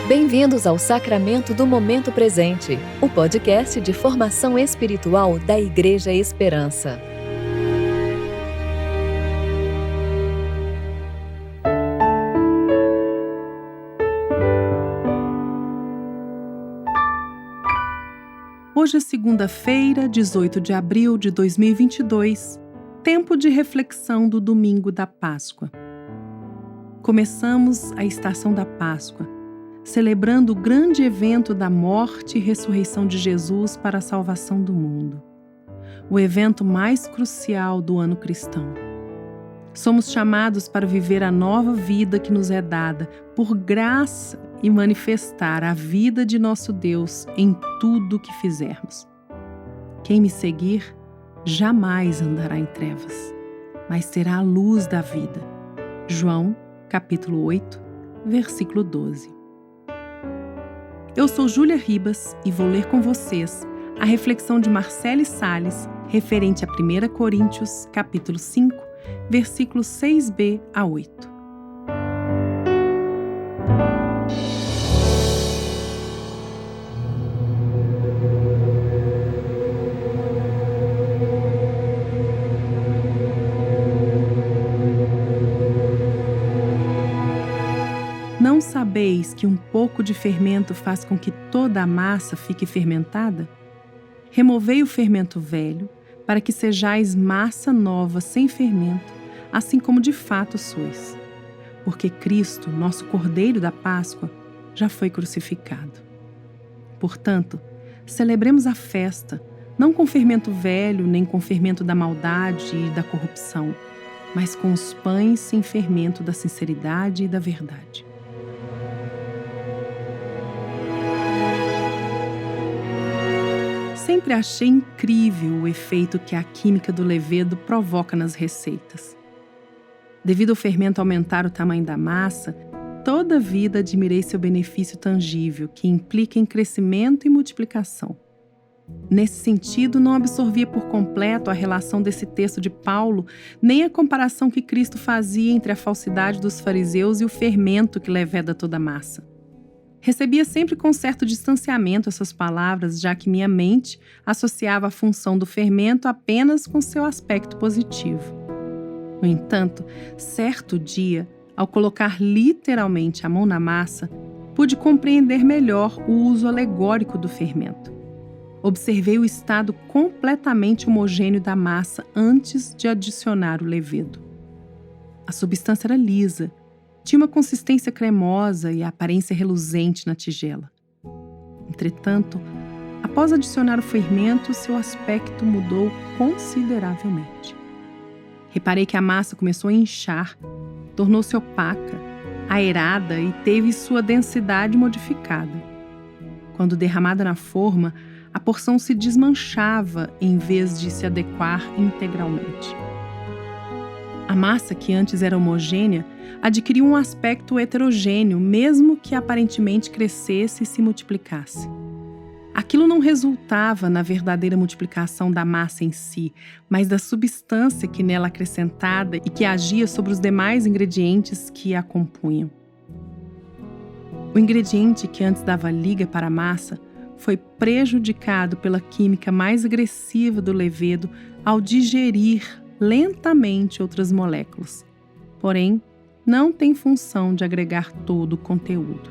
Bem-vindos ao Sacramento do Momento Presente, o podcast de formação espiritual da Igreja Esperança. Hoje é segunda-feira, 18 de abril de 2022, tempo de reflexão do domingo da Páscoa. Começamos a estação da Páscoa, celebrando o grande evento da morte e ressurreição de Jesus para a salvação do mundo. O evento mais crucial do ano cristão. Somos chamados para viver a nova vida que nos é dada por graça e manifestar a vida de nosso Deus em tudo o que fizermos. Quem me seguir jamais andará em trevas, mas terá a luz da vida. João, capítulo 8, versículo 12. Eu sou Júlia Ribas e vou ler com vocês a reflexão de Marcele Salles referente a 1 Coríntios, capítulo 5, versículos 6b a 8. Não sabeis que um pouco de fermento faz com que toda a massa fique fermentada? Removei o fermento velho, para que sejais massa nova sem fermento, assim como de fato sois. Porque Cristo, nosso Cordeiro da Páscoa, já foi crucificado. Portanto, celebremos a festa, não com fermento velho, nem com fermento da maldade e da corrupção, mas com os pães sem fermento da sinceridade e da verdade. Sempre achei incrível o efeito que a química do levedo provoca nas receitas. Devido ao fermento aumentar o tamanho da massa, toda a vida admirei seu benefício tangível, que implica em crescimento e multiplicação. Nesse sentido, não absorvia por completo a relação desse texto de Paulo, nem a comparação que Cristo fazia entre a falsidade dos fariseus e o fermento que leveda toda a massa. Recebia sempre com certo distanciamento essas palavras, já que minha mente associava a função do fermento apenas com seu aspecto positivo. No entanto, certo dia, ao colocar literalmente a mão na massa, pude compreender melhor o uso alegórico do fermento. Observei o estado completamente homogêneo da massa antes de adicionar o levedo. A substância era lisa, tinha uma consistência cremosa e a aparência reluzente na tigela. Entretanto, após adicionar o fermento, seu aspecto mudou consideravelmente. Reparei que a massa começou a inchar, tornou-se opaca, aerada e teve sua densidade modificada. Quando derramada na forma, a porção se desmanchava em vez de se adequar integralmente. A massa, que antes era homogênea, adquiriu um aspecto heterogêneo, mesmo que aparentemente crescesse e se multiplicasse. Aquilo não resultava na verdadeira multiplicação da massa em si, mas da substância que nela acrescentada e que agia sobre os demais ingredientes que a compunham. O ingrediente que antes dava liga para a massa foi prejudicado pela química mais agressiva do levedo ao digerir lentamente outras moléculas. Porém, não tem função de agregar todo o conteúdo.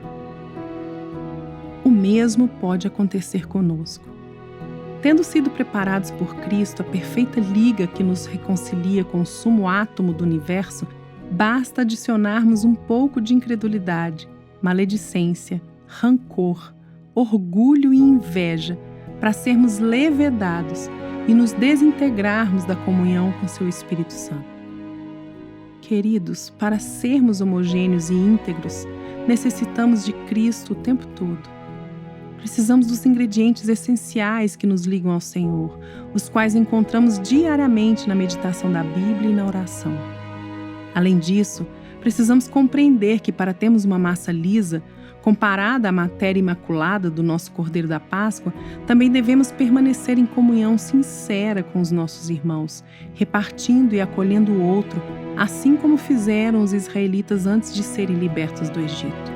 O mesmo pode acontecer conosco. Tendo sido preparados por Cristo a perfeita liga que nos reconcilia com o sumo átomo do universo, basta adicionarmos um pouco de incredulidade, maledicência, rancor, orgulho e inveja para sermos levedados e nos desintegrarmos da comunhão com seu Espírito Santo. Queridos, para sermos homogêneos e íntegros, necessitamos de Cristo o tempo todo. Precisamos dos ingredientes essenciais que nos ligam ao Senhor, os quais encontramos diariamente na meditação da Bíblia e na oração. Além disso, precisamos compreender que para termos uma massa lisa, comparada à matéria imaculada do nosso Cordeiro da Páscoa, também devemos permanecer em comunhão sincera com os nossos irmãos, repartindo e acolhendo o outro, assim como fizeram os israelitas antes de serem libertos do Egito.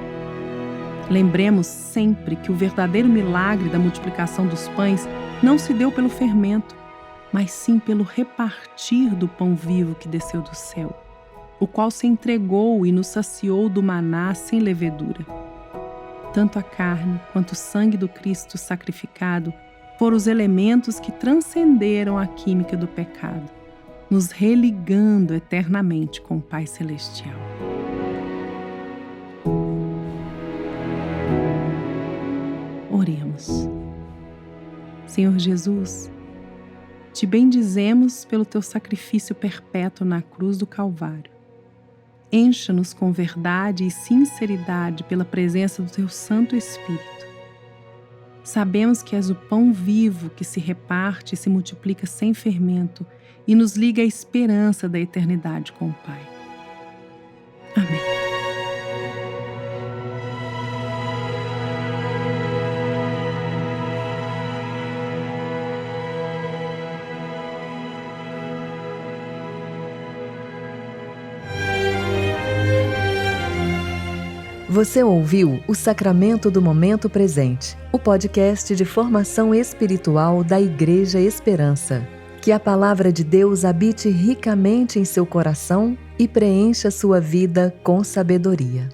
Lembremos sempre que o verdadeiro milagre da multiplicação dos pães não se deu pelo fermento, mas sim pelo repartir do pão vivo que desceu do céu, o qual se entregou e nos saciou do maná sem levedura. Tanto a carne quanto o sangue do Cristo sacrificado foram os elementos que transcenderam a química do pecado, nos religando eternamente com o Pai Celestial. Oremos. Senhor Jesus, te bendizemos pelo teu sacrifício perpétuo na cruz do Calvário. Encha-nos com verdade e sinceridade pela presença do teu Santo Espírito. Sabemos que és o pão vivo que se reparte e se multiplica sem fermento e nos liga à esperança da eternidade com o Pai. Amém. Você ouviu o Sacramento do Momento Presente, o podcast de formação espiritual da Igreja Esperança. Que a palavra de Deus habite ricamente em seu coração e preencha sua vida com sabedoria.